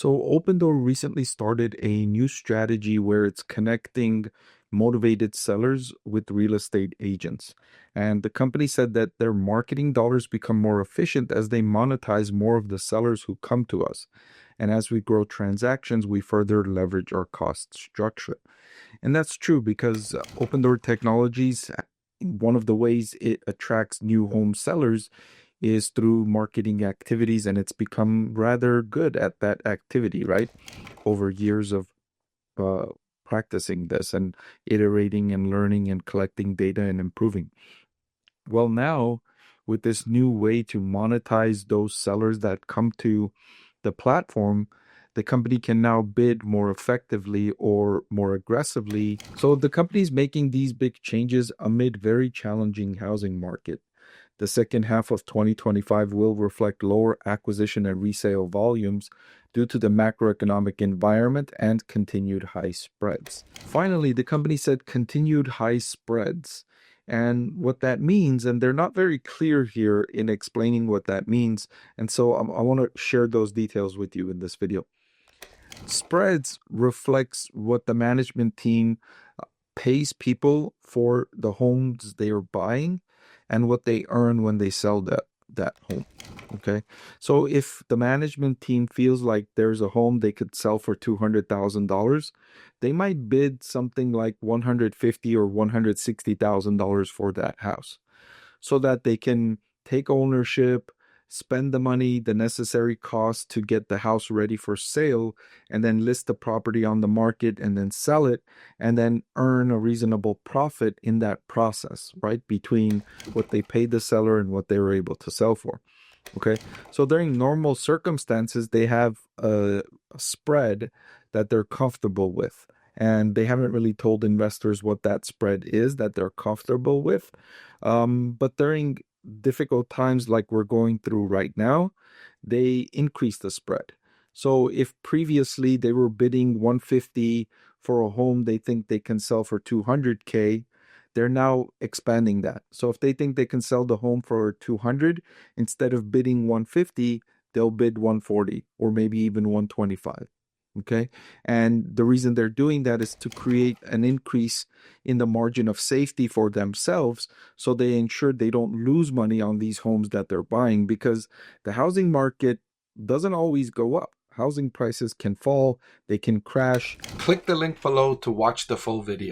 So Opendoor recently started a new strategy where it's connecting motivated sellers with real estate agents. And the company said that their marketing dollars become more efficient as they monetize more of the sellers who come to us. And as we grow transactions, we further leverage our cost structure. And that's true because Opendoor Technologies, one of the ways it attracts new home sellers is through marketing activities, and it's become rather good at that activity, right? Over years of uh, practicing this and iterating and learning and collecting data and improving. Well, now with this new way to monetize those sellers that come to the platform, the company can now bid more effectively or more aggressively. So the company's making these big changes amid very challenging housing market. The second half of 2025 will reflect lower acquisition and resale volumes due to the macroeconomic environment and continued high spreads. Finally, the company said continued high spreads. And what that means, and they're not very clear here in explaining what that means. And so I want to share those details with you in this video. Spreads reflects what the management team pays people for the homes they are buying and what they earn when they sell that home. Okay. So if the management team feels like there's a home they could sell for $200,000, they might bid something like $150,000 or $160,000 for that house so that they can take ownership, spend the money, the necessary cost to get the house ready for sale, and then list the property on the market and then sell it, and then earn a reasonable profit in that process, right? Between what they paid the seller and what they were able to sell for. Okay. So during normal circumstances, they have a spread that they're comfortable with. And they haven't really told investors what that spread is that they're comfortable with. But during difficult times like we're going through right now, they increase the spread. So if previously they were bidding 150 for a home they think they can sell for 200K, they're now expanding that. So if they think they can sell the home for 200, instead of bidding 150, they'll bid 140 or maybe even 125. Okay. And the reason they're doing that is to create an increase in the margin of safety for themselves. So they ensure they don't lose money on these homes that they're buying, because the housing market doesn't always go up. Housing prices can fall, they can crash. Click the link below to watch the full video.